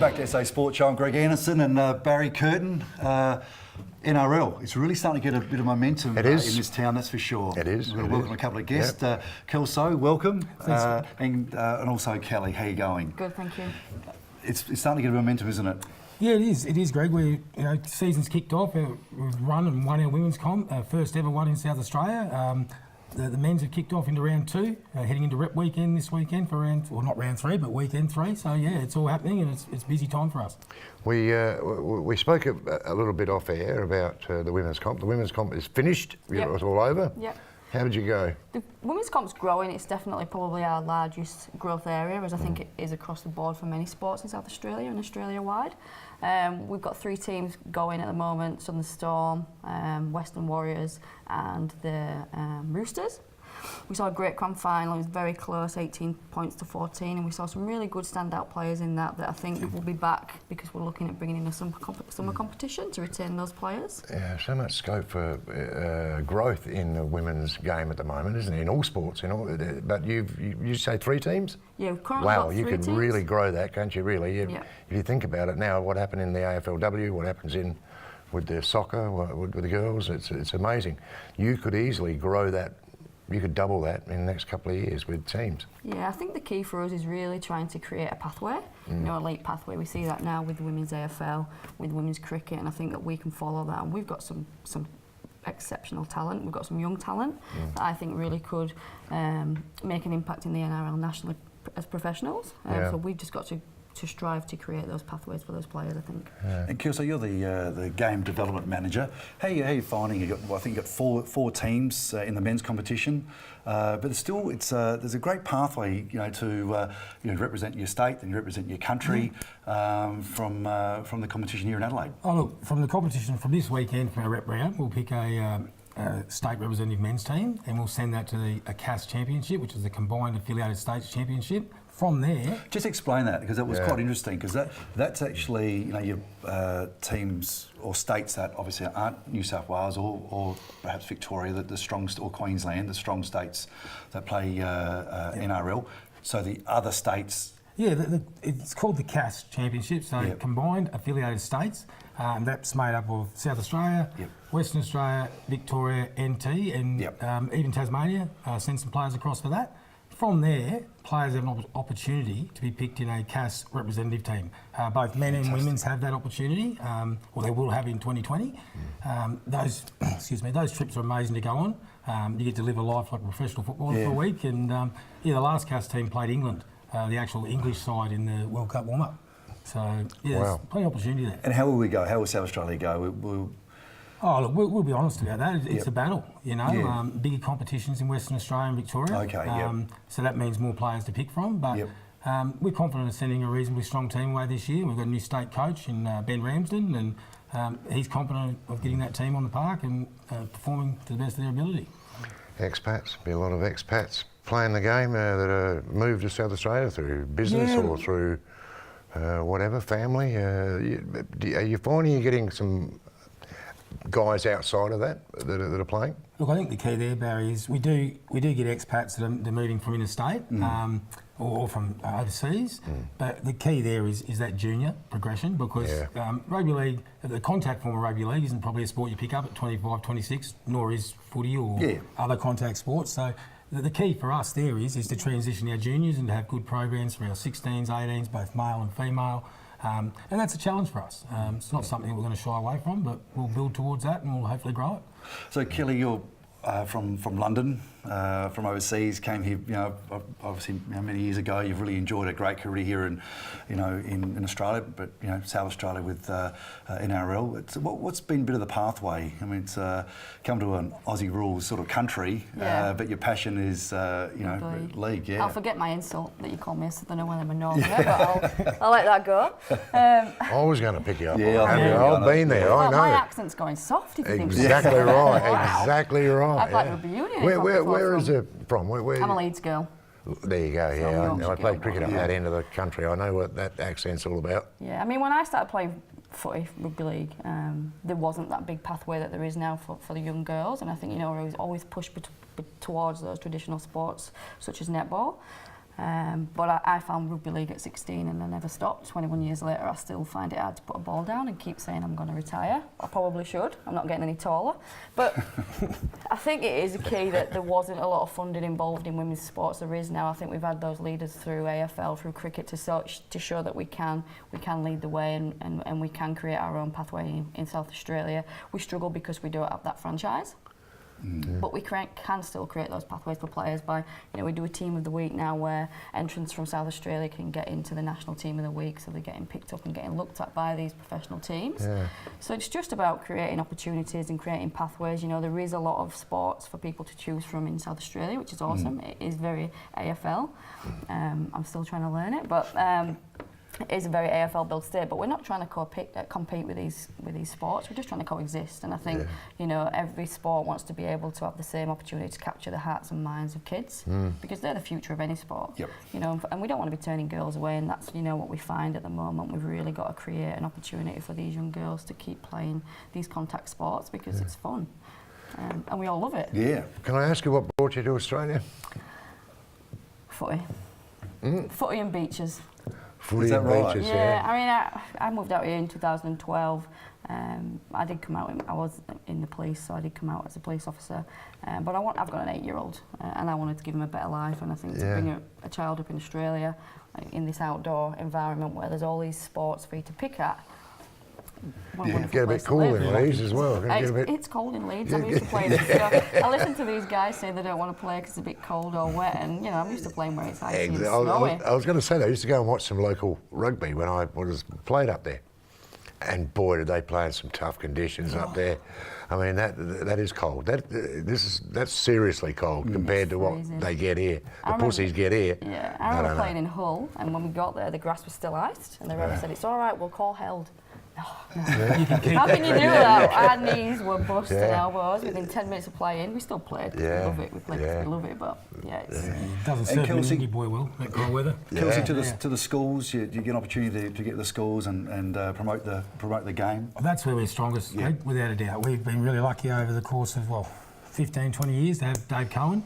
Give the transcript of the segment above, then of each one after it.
back to SA Sports Show. I'm Greg Anderson and Barry Curtin. NRL, it's really starting to get a bit of momentum in this town, that's for sure. It is. We're going to welcome a couple of guests. Yep. Kelso, welcome. And also Kelly, how are you going? Good, thank you. It's starting to get a momentum, isn't it? Yeah, it is. It is, Greg. Season's kicked off. We've run and won our women's comp, first ever one in South Australia. The men's have kicked off into round 2, heading into rep weekend this weekend for not round 3, but weekend 3. So yeah, it's all happening and it's busy time for us. We spoke a little bit off air about the women's comp. The women's comp is finished. Yep. It was all over. Yep. How did you go? The women's comp's growing. It's definitely probably our largest growth area, as I think it is across the board for many sports in South Australia and Australia-wide. We've got 3 teams going at the moment: Southern Storm, Western Warriors, and the Roosters. We saw a great grand final. It was very close, 18 points to 14, and we saw some really good standout players in that I think will be back because we're looking at bringing in a summer competition to retain those players. Yeah, so much scope for growth in the women's game at the moment, isn't it? In all sports, but you say 3 teams? Yeah, we've currently wow, got 3 you could teams. really grow that, can't you? Really, Yeah. If you think about it now, what happened in the AFLW, what happens with the soccer, with the girls, it's amazing. You could easily grow that. You could double that in the next couple of years with teams. Yeah, I think the key for us is really trying to create a pathway, elite pathway. We see that now with the women's AFL, with women's cricket, and I think that we can follow that. And we've got some exceptional talent. We've got some young talent that I think really could make an impact in the NRL nationally as professionals. So we've just got to strive to create those pathways for those players, I think. Yeah. And Kelso, you're the game development manager. How are you finding? I think you've got 4 teams in the men's competition, but there's a great pathway, to represent your state and represent your country from the competition here in Adelaide. Oh look, from the competition from this weekend, from our rep round, we'll pick a state representative men's team, and we'll send that to a CASS championship, which is the Combined Affiliated States Championship. From there, just explain that, because that was quite interesting, because that's actually your teams or states that obviously aren't New South Wales or perhaps Victoria, the strong, or Queensland, the strong states that play NRL. So the other states. Yeah, it's called the CASS Championship, so Combined Affiliated States. That's made up of South Australia, Western Australia, Victoria, NT, and even Tasmania. Send some players across for that. From there, players have an opportunity to be picked in a CASS representative team. Both men and women's have that opportunity, or they will have in 2020. Those trips are amazing to go on. You get to live a life like a professional footballer for a week, and the last CASS team played England, the actual English side in the World Cup warm-up. So there's plenty of opportunity there. And how will we go? How will South Australia go? Oh look, we'll be honest about that. It's a battle, bigger competitions in Western Australia and Victoria. Okay, so that means more players to pick from. But we're confident of sending a reasonably strong team away this year. We've got a new state coach in Ben Ramsden, and he's confident of getting that team on the park and performing to the best of their ability. Expats, be a lot of expats playing the game that are moved to South Australia through business or through whatever, family. Are you finding you're getting some guys outside of that are playing? Look, I think the key there, Barry, is we do get expats that are moving from interstate or from overseas. But the key there is that junior progression, because rugby league, the contact form of rugby league isn't probably a sport you pick up at 25, 26, nor is footy or other contact sports. So the key for us there is to transition our juniors and to have good programs for our 16s, 18s, both male and female. And that's a challenge for us. It's not something we're going to shy away from, but we'll build towards that and we'll hopefully grow it. So Kelly, you're from London, from overseas, came here, obviously many years ago. You've really enjoyed a great career here in Australia, but South Australia with NRL. What's been a bit of the pathway? I mean, it's come to an Aussie rules sort of country, but your passion is league. I'll forget my insult that you call me. I don't know whether I'm a northerner, but I'll let that go. I was going to pick you up. I've been there. I know. My accent's going soft. If you think exactly right. Exactly right. I'd like to be union. Where is it from? Where I'm a Leeds girl. There you go, I played cricket up that end of the country. I know what that accent's all about. Yeah, I mean, when I started playing footy, rugby league, there wasn't that big pathway that there is now for the young girls, and I think, we always push towards those traditional sports, such as netball. But I found rugby league at 16 and I never stopped. 21 years later, I still find it hard to put a ball down and keep saying I'm going to retire. I probably should. I'm not getting any taller. But I think it is a key that there wasn't a lot of funding involved in women's sports. There is now. I think we've had those leaders through AFL, through cricket, to show that we can lead the way and we can create our own pathway in South Australia. We struggle because we don't have that franchise. But we can still create those pathways for players by, we do a team of the week now where entrants from South Australia can get into the national team of the week, so they're getting picked up and getting looked at by these professional teams. Yeah. So it's just about creating opportunities and creating pathways. There is a lot of sports for people to choose from in South Australia, which is awesome. It is very AFL. I'm still trying to learn it, but it is a very AFL built state, but we're not trying to compete with these sports. We're just trying to coexist, and I think every sport wants to be able to have the same opportunity to capture the hearts and minds of kids because they're the future of any sport. Yep. And we don't want to be turning girls away, and that's what we find at the moment. We've really got to create an opportunity for these young girls to keep playing these contact sports because it's fun, and we all love it. Yeah. Can I ask you what brought you to Australia? Footy. Footy and beaches. Is that right? Beaches, yeah. I moved out here in 2012. I did come out. I was in the police, so I did come out as a police officer. But I've got an 8-year-old, and I wanted to give him a better life. And I think to bring a child up in Australia, in this outdoor environment where there's all these sports for you to pick at. Get a bit cool in Leeds as well. It's cold in Leeds. I'm used to playing. I listen to these guys say they don't want to play because it's a bit cold or wet, and I'm used to playing where it's icy and snowy. I was going to say that. I used to go and watch some local rugby when I was played up there, and boy, did they play in some tough conditions up there. I mean, that is cold. That's seriously cold compared to what they get here. The pussies get here. Yeah, I remember playing in Hull, and when we got there, the grass was still iced, and the ref said, "It's all right, we'll call held." Oh, no. How can you do that? Our knees were busted, elbows. Within 10 minutes of playing, we still played because we love it. We played because we love it, but it doesn't serve any boy well, that cold weather. Kelso, to the schools, you get an opportunity to get to the schools and promote the game. Well, that's where we're strongest, without a doubt. We've been really lucky over the course of 15, 20 years to have Dave Cohen.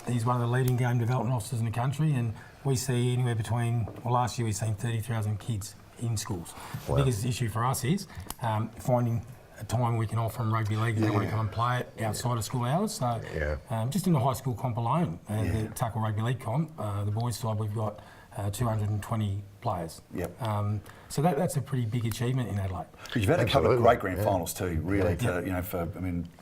He's one of the leading game development officers in the country, and we see anywhere between. Last year we've seen 30,000 kids in schools. Wow. The biggest issue for us is finding a time we can offer them rugby league and they want to come and play it outside of school hours. So just in the high school comp alone, the tackle rugby league comp, the boys side, we've got 220 players. Yep. So that's a pretty big achievement in Adelaide. You've had a couple of great grand finals too, really. For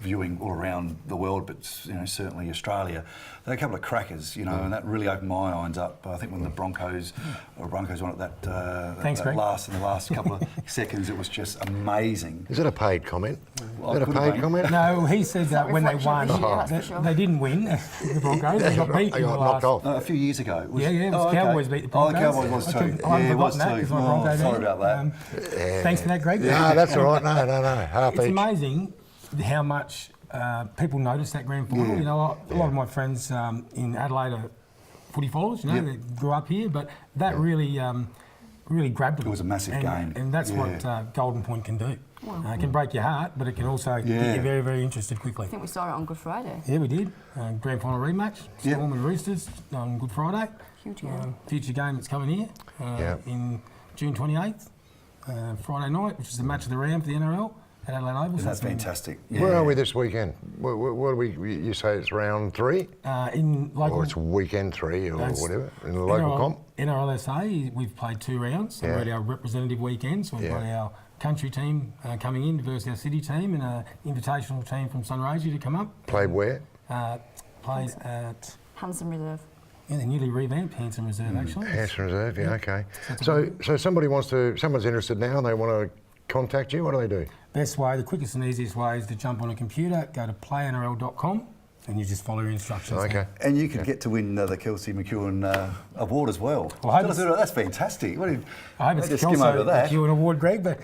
viewing all around the world, but certainly Australia. They had a couple of crackers, and that really opened my eyes up. I think when the Broncos won at in the last couple of seconds, it was just amazing. Is that a paid comment? Is that a paid comment? No, he said that when they won, they didn't win. The Broncos, they got beat. They got knocked off. A few years ago. It was Cowboys beat the Broncos. Oh, the Cowboys was too. Yeah, it was too. Sorry about that. Thanks for that, Greg. No, that's all right. No. It's amazing how much people notice that grand final. A lot of my friends in Adelaide are footy followers. They grew up here, but that really grabbed them. It was a massive game, and that's what Golden Point can do. It can break your heart, but it can also get you very, very interested quickly. I think we saw it on Good Friday. Yeah, we did. Grand final rematch, Storm and Roosters on Good Friday. Huge game. Future game that's coming here in June 28th, Friday night, which is the match of the round for the NRL at Adelaide Oval. That's fantastic. Where are we this weekend? What are we? You say it's round 3? In local. Or it's weekend 3 or whatever in the local comp. NRLSA, we've played 2 rounds. We've got our representative weekends. So we've got our country team coming in versus our city team, and an invitational team from Sunraysia to come up. Played where? Plays at Hanson Reserve. Yeah, the newly revamped Hanson Reserve, actually. Hanson Reserve, okay. So someone's interested now and they want to contact you, what do they do? Best way, the quickest and easiest way is to jump on a computer, go to playnrl.com, and you just follow your instructions. Okay. And you could get to win the Kelso McEwan award as well. That's fantastic. I hope it's the Kelso McEwan award, Greg, but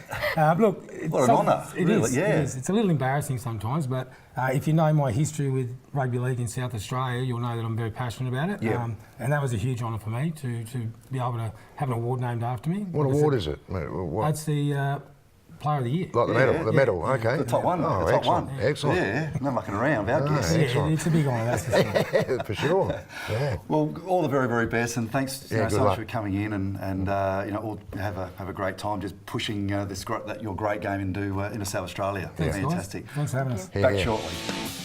look... What an honour, really, It is. It's a little embarrassing sometimes, but if you know my history with rugby league in South Australia, you'll know that I'm very passionate about it. Yeah. And that was a huge honour for me to be able to have an award named after me. What award is it? It's the Player of the Year. Like the medal, the medal, okay. The top one. Oh, the top excellent, one. excellent. Yeah, no mucking around, without No, guess. excellent. It's a big honour, that's for sure. For sure, yeah. Well, all the very, very best, and thanks Yeah, good so much luck. for coming in, and all have a great time just pushing your great game into South Australia. Thanks, guys. Fantastic. Thanks for having us. Back shortly.